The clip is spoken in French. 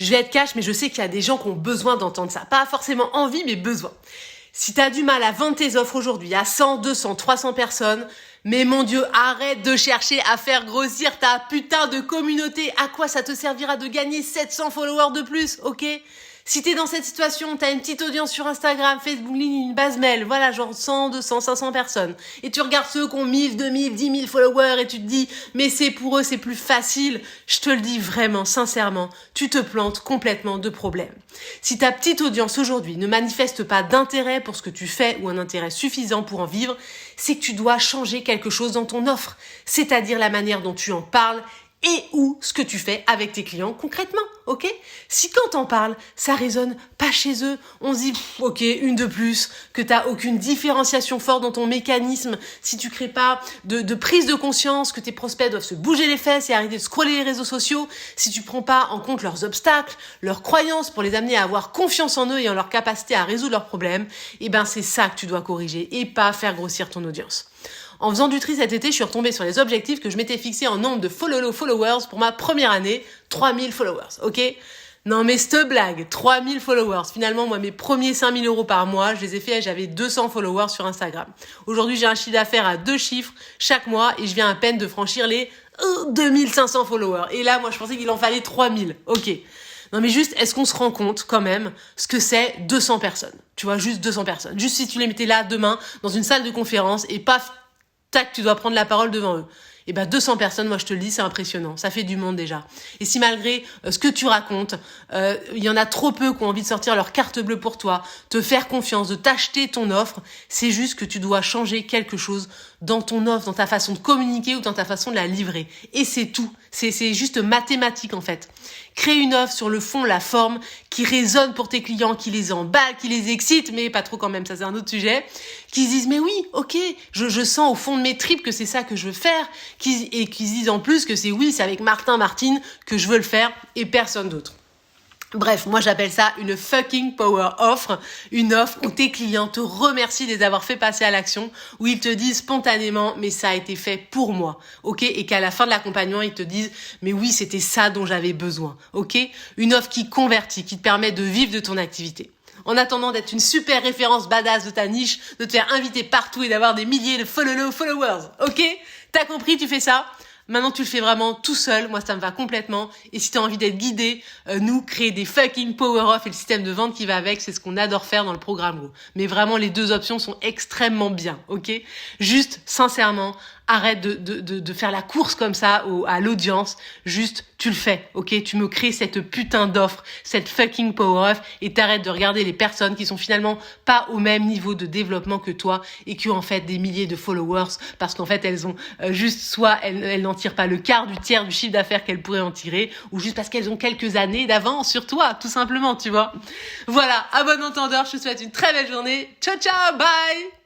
Je vais être cash, mais je sais qu'il y a des gens qui ont besoin d'entendre ça. Pas forcément envie, mais besoin. Si t'as du mal à vendre tes offres aujourd'hui à 100, 200, 300 personnes, mais mon Dieu, arrête de chercher à faire grossir ta putain de communauté. À quoi ça te servira de gagner 700 followers de plus, ok ? Si t'es dans cette situation, t'as une petite audience sur Instagram, Facebook, LinkedIn, une base mail, voilà, genre 100, 200, 500 personnes. Et tu regardes ceux qui ont 1000, 2000, 10 000 followers et tu te dis, mais c'est pour eux, c'est plus facile. Je te le dis vraiment, sincèrement, tu te plantes complètement de problème. Si ta petite audience aujourd'hui ne manifeste pas d'intérêt pour ce que tu fais ou un intérêt suffisant pour en vivre, c'est que tu dois changer quelque chose dans ton offre. C'est-à-dire la manière dont tu en parles et ou ce que tu fais avec tes clients concrètement, ok ? Si quand t'en parles, ça résonne pas chez eux, on se dit, ok, une de plus, que t'as aucune différenciation forte dans ton mécanisme, si tu crées pas de prise de conscience, que tes prospects doivent se bouger les fesses et arrêter de scroller les réseaux sociaux, si tu prends pas en compte leurs obstacles, leurs croyances pour les amener à avoir confiance en eux et en leur capacité à résoudre leurs problèmes, eh ben c'est ça que tu dois corriger et pas faire grossir ton audience. En faisant du tri cet été, je suis retombée sur les objectifs que je m'étais fixés en nombre de followers pour ma première année, 3000 followers, ok ? Non mais cette blague, 3000 followers. Finalement, moi, mes premiers 5000 € par mois, je les ai fait, j'avais 200 followers sur Instagram. Aujourd'hui, j'ai un chiffre d'affaires à 2 chiffres chaque mois et je viens à peine de franchir les 2500 followers. Et là, moi, je pensais qu'il en fallait 3000, ok ? Non mais juste, est-ce qu'on se rend compte quand même ce que c'est 200 personnes ? Tu vois, juste 200 personnes. Juste si tu les mettais là demain dans une salle de conférence et paf, tac, tu dois prendre la parole devant eux. Et ben 200 personnes, moi je te le dis, c'est impressionnant. Ça fait du monde déjà. Et si malgré ce que tu racontes, il y en a trop peu qui ont envie de sortir leur carte bleue pour toi, te faire confiance, de t'acheter ton offre, c'est juste que tu dois changer quelque chose dans ton offre, dans ta façon de communiquer ou dans ta façon de la livrer. Et c'est tout. C'est juste mathématique en fait. Crée une offre sur le fond, la forme, qui résonne pour tes clients, qui les emballe, qui les excite, mais pas trop quand même, ça c'est un autre sujet, qui se disent mais oui, ok, je sens au fond de mes tripes que c'est ça que je veux faire, et qui se disent en plus que c'est avec Martine que je veux le faire et personne d'autre. Bref, moi j'appelle ça une fucking power offre, une offre où tes clients te remercient de les avoir fait passer à l'action, où ils te disent spontanément mais ça a été fait pour moi, ok ? Et qu'à la fin de l'accompagnement ils te disent mais oui c'était ça dont j'avais besoin, ok ? Une offre qui convertit, qui te permet de vivre de ton activité. En attendant d'être une super référence badass de ta niche, de te faire inviter partout et d'avoir des milliers de followers, ok ? T'as compris, tu fais ça ? Maintenant, tu le fais vraiment tout seul. Moi, ça me va complètement. Et si tu as envie d'être guidé, nous, créer des fucking power off et le système de vente qui va avec, c'est ce qu'on adore faire dans le programme Go. Mais vraiment, les deux options sont extrêmement bien, ok ? Juste, sincèrement, arrête de faire la course comme ça à l'audience. Juste, tu le fais, ok ? Tu me crées cette putain d'offre, cette fucking power off et t'arrêtes de regarder les personnes qui sont finalement pas au même niveau de développement que toi et qui ont en fait des milliers de followers parce qu'en fait, elles ont juste soit elles n'en tirent pas le quart du tiers du chiffre d'affaires qu'elles pourraient en tirer ou juste parce qu'elles ont quelques années d'avance sur toi, tout simplement, tu vois. Voilà, à bon entendeur, je te souhaite une très belle journée. Ciao, ciao, bye!